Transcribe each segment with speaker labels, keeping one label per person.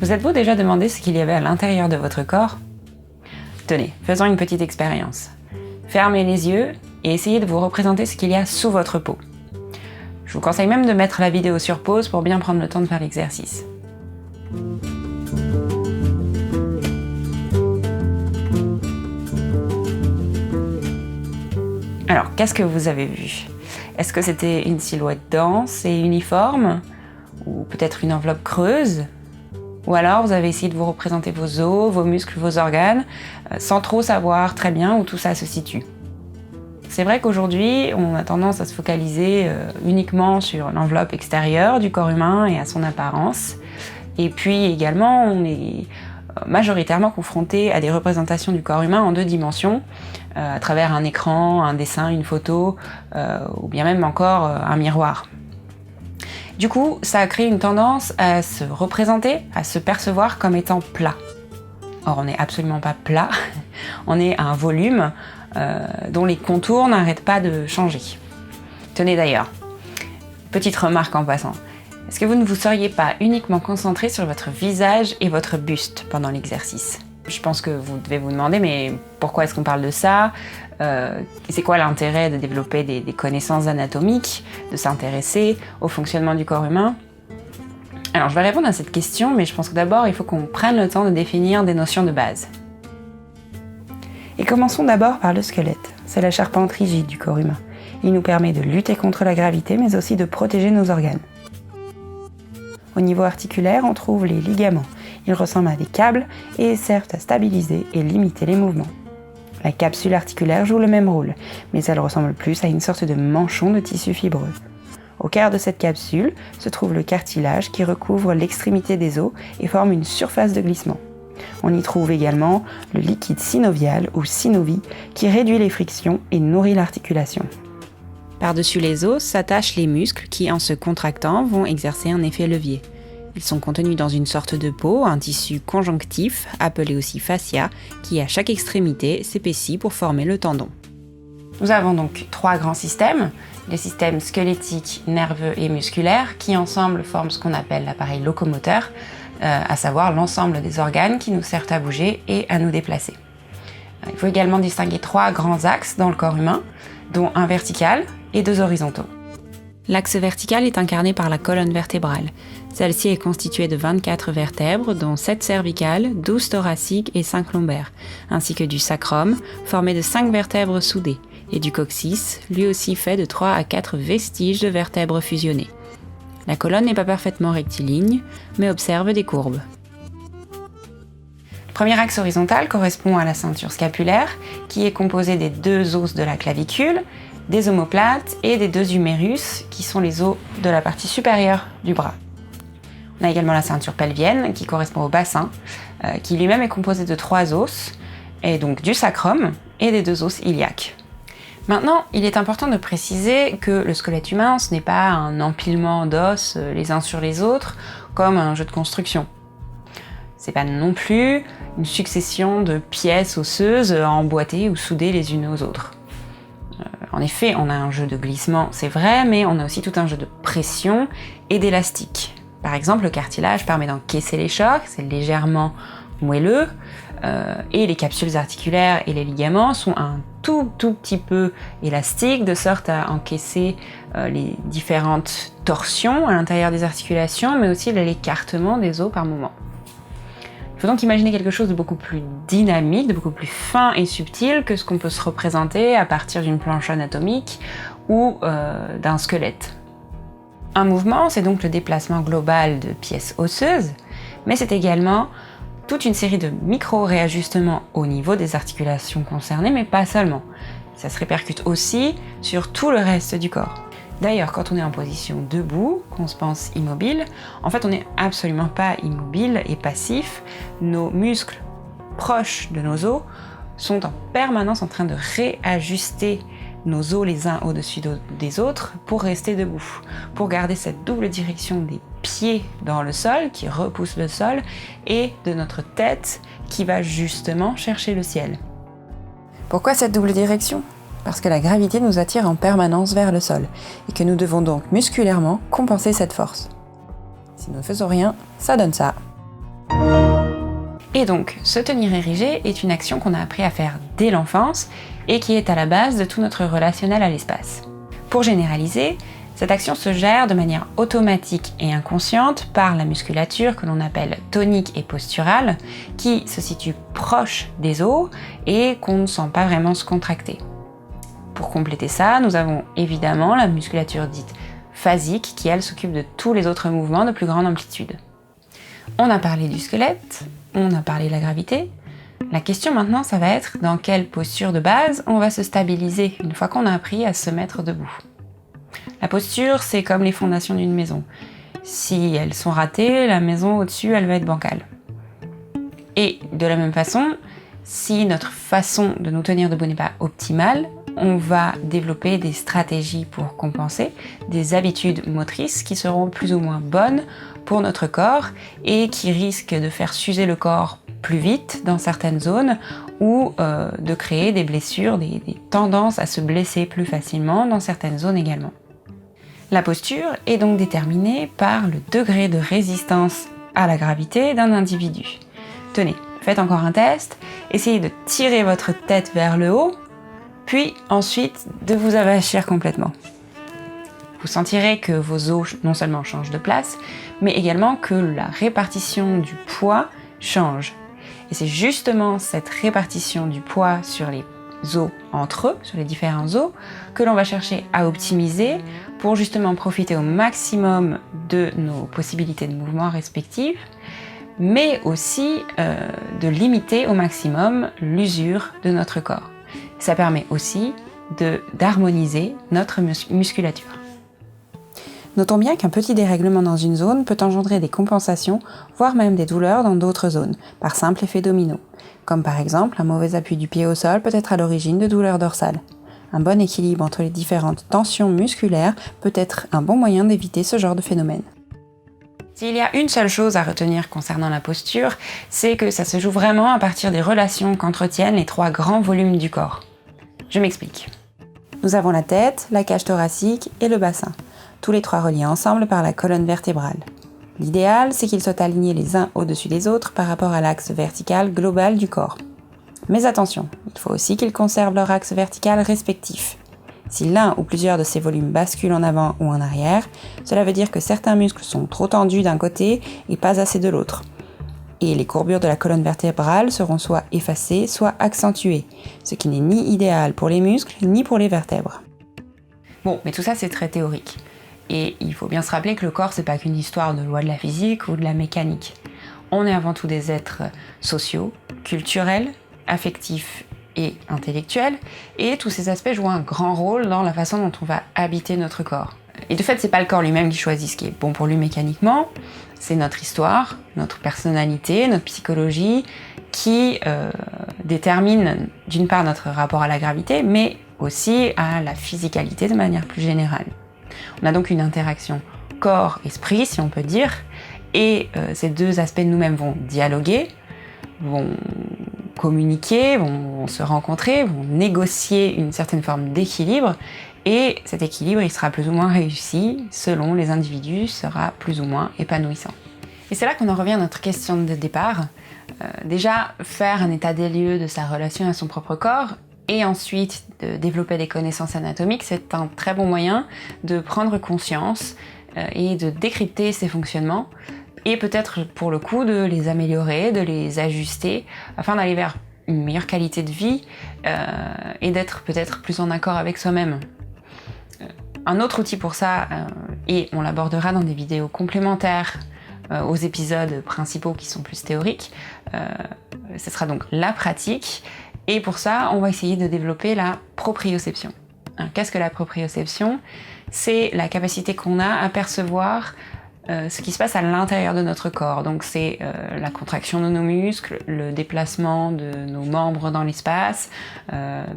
Speaker 1: Vous êtes-vous déjà demandé ce qu'il y avait à l'intérieur de votre corps? Tenez, faisons une petite expérience. Fermez les yeux et essayez de vous représenter ce qu'il y a sous votre peau. Je vous conseille même de mettre la vidéo sur pause pour bien prendre le temps de faire l'exercice. Alors, qu'est-ce que vous avez vu? Est-ce que c'était une silhouette dense et uniforme? Ou peut-être une enveloppe creuse? Ou alors vous avez essayé de vous représenter vos os, vos muscles, vos organes, sans trop savoir très bien où tout ça se situe. C'est vrai qu'aujourd'hui, on a tendance à se focaliser uniquement sur l'enveloppe extérieure du corps humain et à son apparence. Et puis également, on est majoritairement confronté à des représentations du corps humain en 2 dimensions, à travers un écran, un dessin, une photo, ou bien même encore un miroir. Du coup, ça a créé une tendance à se représenter, à se percevoir comme étant plat. Or, on n'est absolument pas plat, on est un volume dont les contours n'arrêtent pas de changer. Tenez d'ailleurs, petite remarque en passant, est-ce que vous ne vous seriez pas uniquement concentré sur votre visage et votre buste pendant l'exercice? Je pense que vous devez vous demander, mais pourquoi est-ce qu'on parle de ça? C'est quoi l'intérêt de développer des connaissances anatomiques, de s'intéresser au fonctionnement du corps humain? Alors, je vais répondre à cette question, mais je pense que d'abord, il faut qu'on prenne le temps de définir des notions de base. Et commençons d'abord par le squelette. C'est la charpente rigide du corps humain. Il nous permet de lutter contre la gravité, mais aussi de protéger nos organes. Au niveau articulaire, on trouve les ligaments. Ils ressemblent à des câbles et servent à stabiliser et limiter les mouvements. La capsule articulaire joue le même rôle, mais elle ressemble plus à une sorte de manchon de tissu fibreux. Au cœur de cette capsule se trouve le cartilage qui recouvre l'extrémité des os et forme une surface de glissement. On y trouve également le liquide synovial ou synovie qui réduit les frictions et nourrit l'articulation. Par-dessus les os s'attachent les muscles qui, en se contractant, vont exercer un effet levier. Ils sont contenus dans une sorte de peau, un tissu conjonctif, appelé aussi fascia, qui à chaque extrémité s'épaissit pour former le tendon. Nous avons donc 3 grands systèmes, les systèmes squelettiques, nerveux et musculaires, qui ensemble forment ce qu'on appelle l'appareil locomoteur, à savoir l'ensemble des organes qui nous servent à bouger et à nous déplacer. Il faut également distinguer 3 grands axes dans le corps humain, dont un vertical et 2 horizontaux. L'axe vertical est incarné par la colonne vertébrale. Celle-ci est constituée de 24 vertèbres, dont 7 cervicales, 12 thoraciques et 5 lombaires, ainsi que du sacrum, formé de 5 vertèbres soudées, et du coccyx, lui aussi fait de 3 à 4 vestiges de vertèbres fusionnées. La colonne n'est pas parfaitement rectiligne, mais observe des courbes. Le premier axe horizontal correspond à la ceinture scapulaire, qui est composée des 2 os de la clavicule, des omoplates et des 2 humérus, qui sont les os de la partie supérieure du bras. On a également la ceinture pelvienne, qui correspond au bassin, qui lui-même est composé de 3 os, et donc du sacrum et des 2 os iliaques. Maintenant, il est important de préciser que le squelette humain, ce n'est pas un empilement d'os les uns sur les autres, comme un jeu de construction. C'est pas non plus une succession de pièces osseuses emboîtées ou soudées les unes aux autres. En effet, on a un jeu de glissement, c'est vrai, mais on a aussi tout un jeu de pression et d'élastique. Par exemple, le cartilage permet d'encaisser les chocs, c'est légèrement moelleux, et les capsules articulaires et les ligaments sont un tout petit peu élastiques, de sorte à encaisser les différentes torsions à l'intérieur des articulations, mais aussi l'écartement des os par moment. Il faut donc imaginer quelque chose de beaucoup plus dynamique, de beaucoup plus fin et subtil que ce qu'on peut se représenter à partir d'une planche anatomique ou d'un squelette. Un mouvement, c'est donc le déplacement global de pièces osseuses, mais c'est également toute une série de micro-réajustements au niveau des articulations concernées, mais pas seulement. Ça se répercute aussi sur tout le reste du corps. D'ailleurs, quand on est en position debout, qu'on se pense immobile, en fait on n'est absolument pas immobile et passif. Nos muscles proches de nos os sont en permanence en train de réajuster nos os les uns au-dessus des autres pour rester debout, pour garder cette double direction des pieds dans le sol qui repousse le sol et de notre tête qui va justement chercher le ciel. Pourquoi cette double direction ? Parce que la gravité nous attire en permanence vers le sol et que nous devons donc musculairement compenser cette force. Si nous ne faisons rien, ça donne ça. Et donc, se tenir érigé est une action qu'on a appris à faire dès l'enfance et qui est à la base de tout notre relationnel à l'espace. Pour généraliser, cette action se gère de manière automatique et inconsciente par la musculature que l'on appelle tonique et posturale, qui se situe proche des os et qu'on ne sent pas vraiment se contracter. Pour compléter ça, nous avons évidemment la musculature dite phasique qui, elle, s'occupe de tous les autres mouvements de plus grande amplitude. On a parlé du squelette, on a parlé de la gravité. La question maintenant, ça va être dans quelle posture de base on va se stabiliser une fois qu'on a appris à se mettre debout. La posture, c'est comme les fondations d'une maison. Si elles sont ratées, la maison au-dessus, elle va être bancale. Et de la même façon, si notre façon de nous tenir debout n'est pas optimale, on va développer des stratégies pour compenser, des habitudes motrices qui seront plus ou moins bonnes pour notre corps et qui risquent de faire s'user le corps plus vite dans certaines zones ou de créer des blessures, des tendances à se blesser plus facilement dans certaines zones également. La posture est donc déterminée par le degré de résistance à la gravité d'un individu. Tenez, faites encore un test, essayez de tirer votre tête vers le haut, puis ensuite de vous avachir complètement. Vous sentirez que vos os non seulement changent de place, mais également que la répartition du poids change. Et c'est justement cette répartition du poids sur les os entre eux, sur les différents os, que l'on va chercher à optimiser pour justement profiter au maximum de nos possibilités de mouvement respectives, mais aussi de limiter au maximum l'usure de notre corps. Ça permet aussi d'harmoniser notre musculature. Notons bien qu'un petit dérèglement dans une zone peut engendrer des compensations, voire même des douleurs dans d'autres zones, par simple effet domino. Comme par exemple, un mauvais appui du pied au sol peut être à l'origine de douleurs dorsales. Un bon équilibre entre les différentes tensions musculaires peut être un bon moyen d'éviter ce genre de phénomène. S'il y a une seule chose à retenir concernant la posture, c'est que ça se joue vraiment à partir des relations qu'entretiennent les trois grands volumes du corps. Je m'explique. Nous avons la tête, la cage thoracique et le bassin, tous les trois reliés ensemble par la colonne vertébrale. L'idéal, c'est qu'ils soient alignés les uns au-dessus des autres par rapport à l'axe vertical global du corps. Mais attention, il faut aussi qu'ils conservent leur axe vertical respectif. Si l'un ou plusieurs de ces volumes basculent en avant ou en arrière, cela veut dire que certains muscles sont trop tendus d'un côté et pas assez de l'autre. Et les courbures de la colonne vertébrale seront soit effacées, soit accentuées, ce qui n'est ni idéal pour les muscles ni pour les vertèbres. Bon, mais tout ça c'est très théorique. Et il faut bien se rappeler que le corps, c'est pas qu'une histoire de loi de la physique ou de la mécanique. On est avant tout des êtres sociaux, culturels, affectifs et intellectuels, et tous ces aspects jouent un grand rôle dans la façon dont on va habiter notre corps. Et de fait, c'est pas le corps lui-même qui choisit ce qui est bon pour lui mécaniquement, c'est notre histoire, notre personnalité, notre psychologie, qui détermine d'une part notre rapport à la gravité, mais aussi à la physicalité de manière plus générale. On a donc une interaction corps-esprit, si on peut dire, et ces deux aspects de nous-mêmes vont dialoguer, vont communiquer, vont se rencontrer, vont négocier une certaine forme d'équilibre, et cet équilibre, il sera plus ou moins réussi, selon les individus, sera plus ou moins épanouissant. Et c'est là qu'on en revient à notre question de départ. Déjà, faire un état des lieux de sa relation à son propre corps, et ensuite de développer des connaissances anatomiques, c'est un très bon moyen de prendre conscience et de décrypter ces fonctionnements, et peut-être pour le coup de les améliorer, de les ajuster, afin d'aller vers une meilleure qualité de vie et d'être peut-être plus en accord avec soi-même. Un autre outil pour ça, et on l'abordera dans des vidéos complémentaires aux épisodes principaux qui sont plus théoriques, ce sera donc la pratique. Et pour ça, on va essayer de développer la proprioception. Qu'est-ce que la proprioception ? C'est la capacité qu'on a à percevoir ce qui se passe à l'intérieur de notre corps. Donc c'est la contraction de nos muscles, le déplacement de nos membres dans l'espace,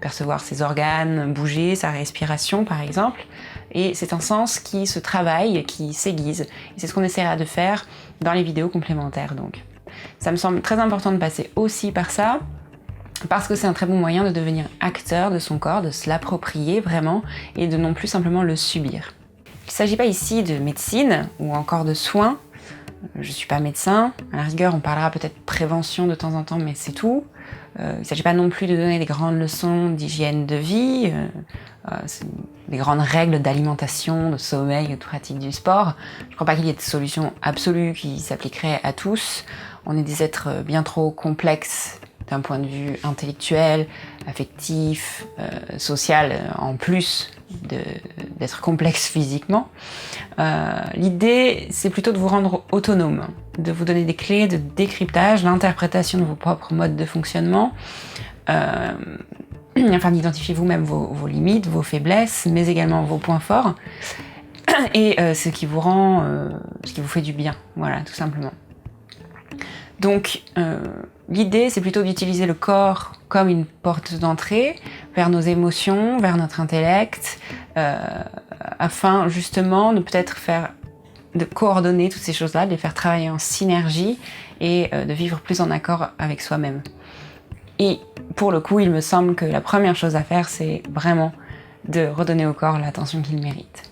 Speaker 1: percevoir ses organes bouger, sa respiration par exemple. Et c'est un sens qui se travaille, qui s'aiguise. Et c'est ce qu'on essaiera de faire dans les vidéos complémentaires donc. Ça me semble très important de passer aussi par ça, parce que c'est un très bon moyen de devenir acteur de son corps, de se l'approprier vraiment, et de non plus simplement le subir. Il ne s'agit pas ici de médecine ou encore de soins, Je ne suis pas médecin. À la rigueur, on parlera peut-être prévention de temps en temps, mais c'est tout. Il ne s'agit pas non plus de donner des grandes leçons d'hygiène de vie, des grandes règles d'alimentation, de sommeil, de pratique du sport. Je ne crois pas qu'il y ait de solution absolue qui s'appliquerait à tous. On est des êtres bien trop complexes d'un point de vue intellectuel, affectif, social, en plus d'être complexe physiquement. L'idée, c'est plutôt de vous rendre autonome, de vous donner des clés de décryptage, d'interprétation de vos propres modes de fonctionnement, afin d'identifier vous-même vos limites, vos faiblesses, mais également vos points forts, et ce qui vous rend, ce qui vous fait du bien, voilà, tout simplement. Donc, l'idée, c'est plutôt d'utiliser le corps comme une porte d'entrée vers nos émotions, vers notre intellect, afin justement de peut-être de coordonner toutes ces choses-là, de les faire travailler en synergie et de vivre plus en accord avec soi-même. Et pour le coup, il me semble que la première chose à faire, c'est vraiment de redonner au corps l'attention qu'il mérite.